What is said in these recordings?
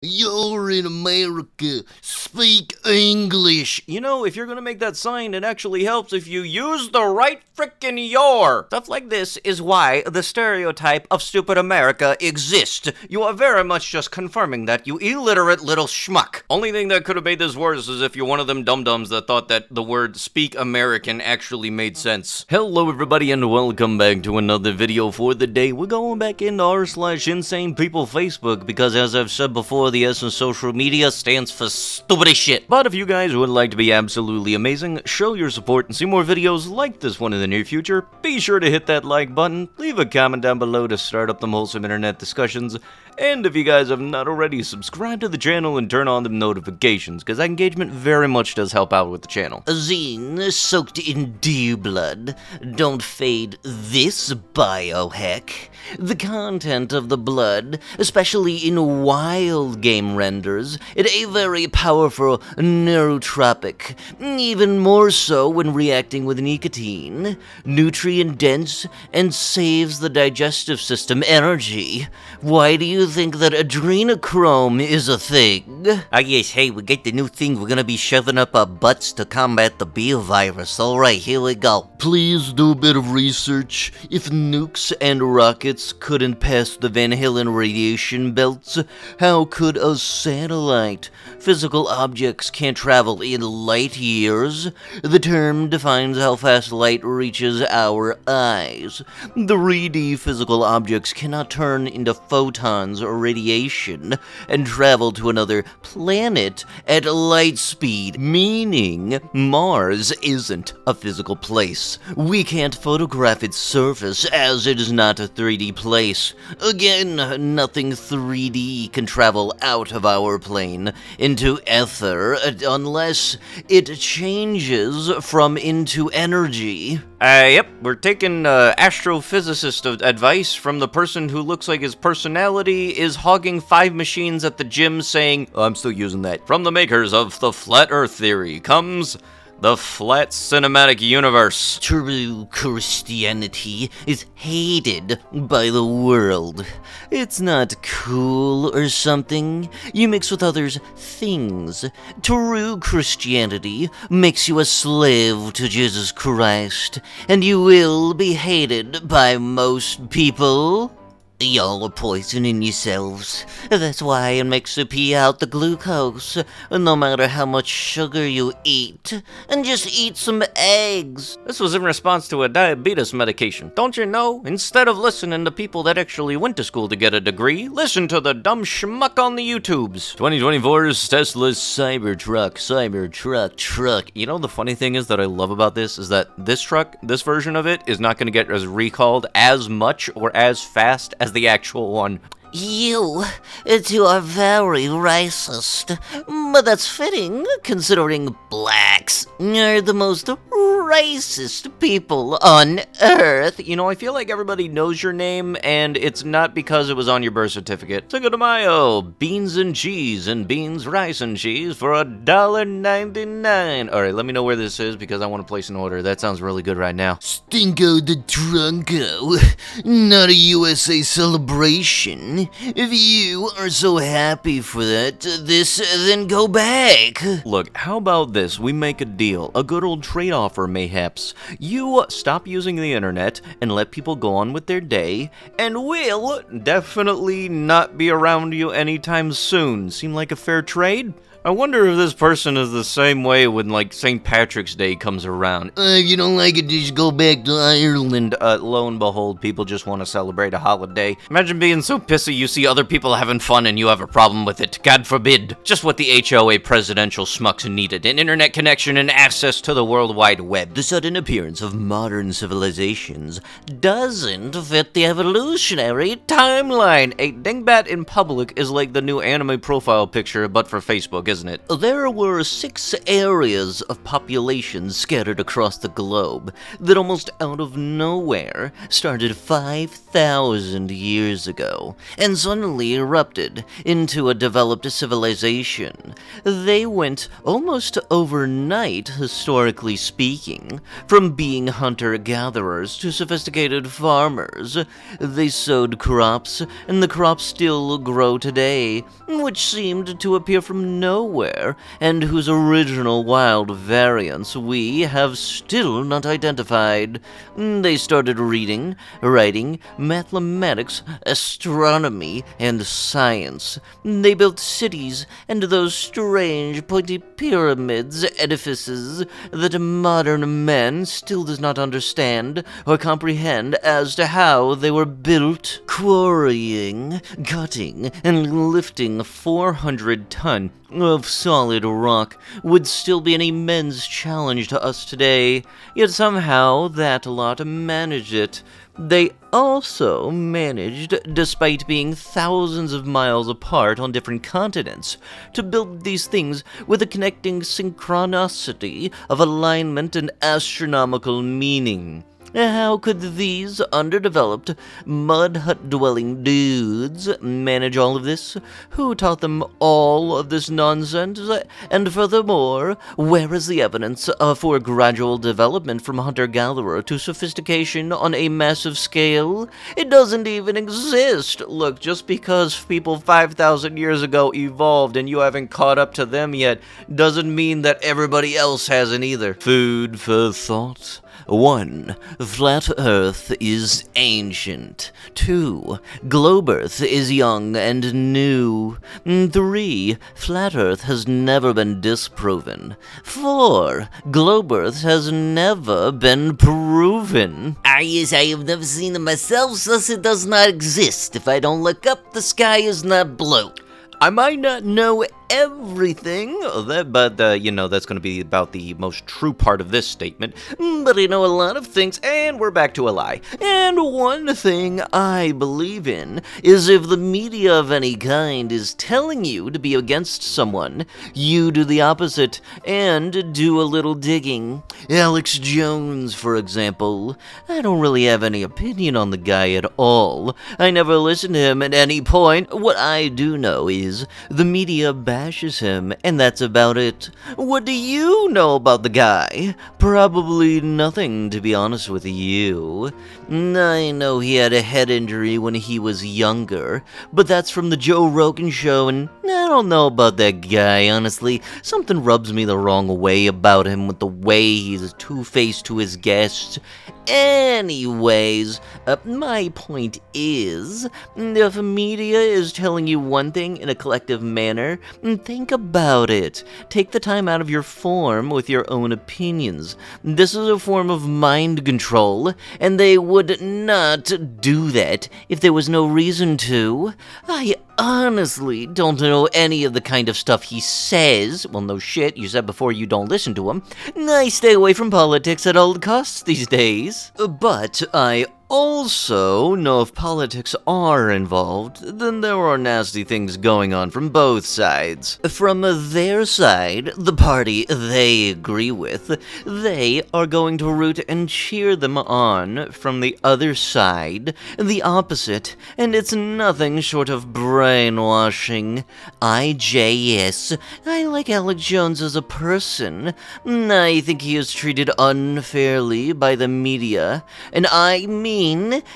You're in America. Speak English. You know, if you're gonna make that sign, it actually helps if you use the right frickin' your. Stuff like this is why the stereotype of stupid America exists. You are very much just confirming that, you illiterate little schmuck. Only thing that could have made this worse is if you're one of them dum-dums that thought that the word speak American actually made sense. Hello everybody and welcome back to another video for the day. We're going back into r/insane people Facebook because, as I've said before, the S in social media stands for stupid as shit. But if you guys would like to be absolutely amazing, show your support and see more videos like this one in the near future, be sure to hit that like button, leave a comment down below to start up the wholesome internet discussions, and if you guys have not already, subscribe to the channel and turn on the notifications, because that engagement very much does help out with the channel. A zine soaked in deer blood. Don't fade this biohack. The content of the blood, especially in wild game renders, it a very powerful neurotropic, even more so when reacting with nicotine. Nutrient dense and saves the digestive system energy. Why do you think that adrenochrome is a thing? Ah yes, hey, we get the new thing. We're gonna be shoving up our butts to combat the beer virus. Alright, here we go. Please do a bit of research. If nukes and rockets couldn't pass the Van Halen radiation belts, how could a satellite? Physical objects can't travel in light years. The term defines how fast light reaches our eyes. The 3D physical objects cannot turn into photons or radiation and travel to another planet at light speed, meaning Mars isn't a physical place. We can't photograph its surface as it is not a 3D place. Again, nothing 3D can travel out of our plane into ether unless it changes from into energy. Yep, we're taking astrophysicist advice from the person who looks like his personality is hogging 5 machines at the gym saying, oh, I'm still using that. From the makers of the Flat Earth Theory comes the Flat Cinematic Universe. True Christianity is hated by the world. It's not cool or something. You mix with others' things. True Christianity makes you a slave to Jesus Christ, and you will be hated by most people. Y'all are poisoning yourselves. That's why it makes you pee out the glucose, no matter how much sugar you eat. And just eat some eggs. This was in response to a diabetes medication. Don't you know? Instead of listening to people that actually went to school to get a degree, listen to the dumb schmuck on the YouTubes. 2024's Tesla's Cybertruck truck. You know, the funny thing is that I love about this is that this truck, this version of it, is not going to get as recalled as much or as fast as the actual one. You two are very racist, but that's fitting considering blacks are the most racist people on Earth. You know, I feel like everybody knows your name, and it's not because it was on your birth certificate. Cinco de Mayo, beans and cheese, and beans, rice and cheese for $1.99. Alright, let me know where this is because I want to place an order. That sounds really good right now. Stinko de Trunco. Not a USA celebration. If you are so happy for that, then go back. Look, how about this? We make a deal. A good old trade offer, mayhaps. You stop using the internet and let people go on with their day, and we'll definitely not be around you anytime soon. Seem like a fair trade? I wonder if this person is the same way when, like, St. Patrick's Day comes around. If you don't like it, just go back to Ireland. Lo and behold, people just want to celebrate a holiday. Imagine being so pissy you see other people having fun and you have a problem with it. God forbid. Just what the HOA presidential schmucks needed. An internet connection and access to the World Wide Web. The sudden appearance of modern civilizations doesn't fit the evolutionary timeline. A dingbat in public is like the new anime profile picture, but for Facebook, isn't it? There were 6 areas of population scattered across the globe that almost out of nowhere started 5,000 years ago. and suddenly erupted into a developed civilization. They went almost overnight, historically speaking, from being hunter-gatherers to sophisticated farmers. They sowed crops, and the crops still grow today, which seemed to appear from nowhere, and whose original wild variants we have still not identified. They started reading, writing, mathematics, astronomy, and science. They built cities and those strange pointy pyramids, edifices that modern man still does not understand or comprehend as to how they were built. Quarrying, cutting, and lifting 400 ton of solid rock would still be an immense challenge to us today, yet somehow that lot managed it. They also managed, despite being thousands of miles apart on different continents, to build these things with a connecting synchronicity of alignment and astronomical meaning. How could these underdeveloped, mud hut-dwelling dudes manage all of this? Who taught them all of this nonsense? And furthermore, where is the evidence for gradual development from hunter-gatherer to sophistication on a massive scale? It doesn't even exist! Look, just because people 5,000 years ago evolved and you haven't caught up to them yet, doesn't mean that everybody else hasn't either. Food for thought. 1. Flat Earth is ancient. 2. Globe Earth is young and new. 3. Flat Earth has never been disproven. 4. Globe Earth has never been proven. Yes, I have never seen it myself, thus it does not exist. If I don't look up, the sky is not blue. I might not know everything, but that's going to be about the most true part of this statement. But I know a lot of things, and we're back to a lie. And one thing I believe in is if the media of any kind is telling you to be against someone, you do the opposite and do a little digging. Alex Jones, for example. I don't really have any opinion on the guy at all. I never listened to him at any point. What I do know is the media bashes him, and that's about it. What do you know about the guy? Probably nothing, to be honest with you. I know he had a head injury when he was younger, but that's from the Joe Rogan show, and I don't know about that guy, honestly. Something rubs me the wrong way about him with the way he's two-faced to his guests. Anyways, my point is, if media is telling you one thing in a collective manner, think about it. Take the time out of your form with your own opinions. This is a form of mind control, and they would not do that if there was no reason to. I honestly don't know any of the kind of stuff he says. Well, no shit, you said before you don't listen to him. I stay away from politics at all costs these days. But I also know if politics are involved, then there are nasty things going on from both sides. From their side, the party they agree with, they are going to root and cheer them on. From the other side, the opposite, and it's nothing short of brainwashing. IJS, I like Alex Jones as a person. I think he is treated unfairly by the media, and I mean,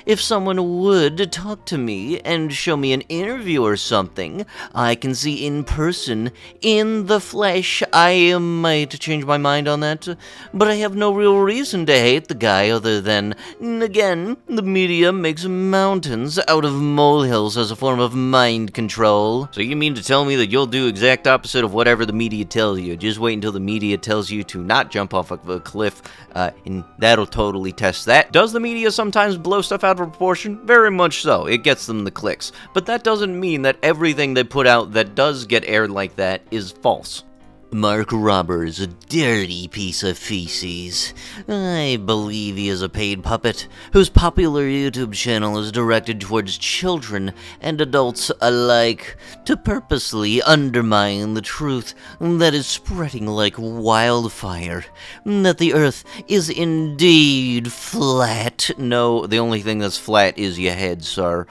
if someone would talk to me and show me an interview or something, I can see in person, in the flesh, I might change my mind on that, but I have no real reason to hate the guy other than, again, the media makes mountains out of molehills as a form of mind control. So you mean to tell me that you'll do exact opposite of whatever the media tells you? Just wait until the media tells you to not jump off of a cliff, and that'll totally test that. Does the media sometimes blow stuff out of proportion? Very much so. It gets them the clicks. But that doesn't mean that everything they put out that does get aired like that is false. Mark Roberts, a dirty piece of feces. I believe he is a paid puppet whose popular YouTube channel is directed towards children and adults alike to purposely undermine the truth that is spreading like wildfire, that the earth is indeed flat. No, the only thing that's flat is your head, sir.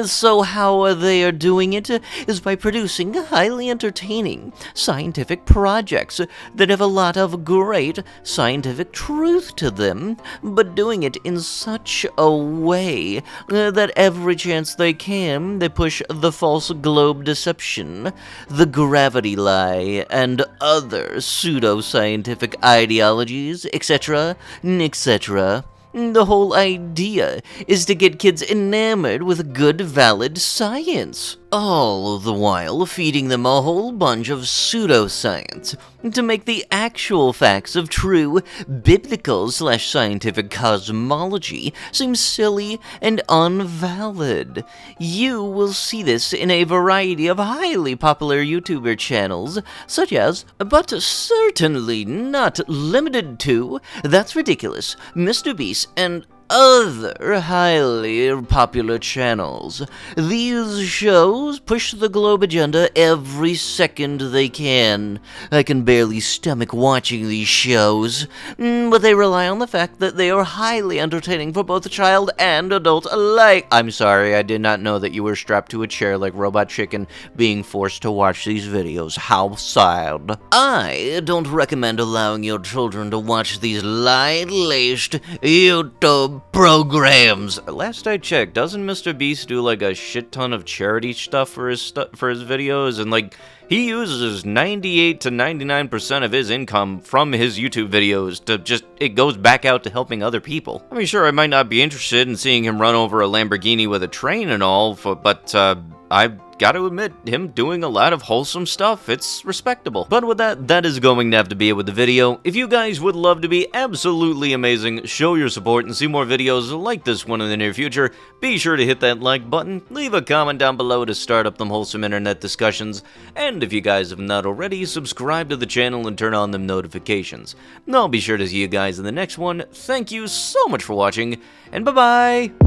So how they are doing it is by producing highly entertaining scientific projects that have a lot of great scientific truth to them, but doing it in such a way that every chance they can, they push the false globe deception, the gravity lie, and other pseudo-scientific ideologies, etc., etc. The whole idea is to get kids enamored with good, valid science, all the while feeding them a whole bunch of pseudoscience to make the actual facts of true biblical/scientific cosmology seem silly and unvalid. You will see this in a variety of highly popular YouTuber channels, such as, but certainly not limited to, That's Ridiculous, Mr. Beast, and other highly popular channels. These shows push the globe agenda every second they can. I can barely stomach watching these shows, but they rely on the fact that they are highly entertaining for both child and adult alike. I'm sorry, I did not know that you were strapped to a chair like Robot Chicken being forced to watch these videos. How sad. I don't recommend allowing your children to watch these light-laced YouTube programs. Last I checked, doesn't Mr. Beast do like a shit ton of charity stuff for his videos? And like, he uses 98 to 99% of his income from his YouTube videos to it goes back out to helping other people. I mean, sure, I might not be interested in seeing him run over a Lamborghini with a train and all, but I've got to admit, him doing a lot of wholesome stuff, it's respectable. But with that is going to have to be it with the video. If you guys would love to be absolutely amazing, show your support, and see more videos like this one in the near future, be sure to hit that like button, leave a comment down below to start up them wholesome internet discussions, and if you guys have not already, subscribe to the channel and turn on them notifications. I'll be sure to see you guys in the next one. Thank you so much for watching, and bye-bye!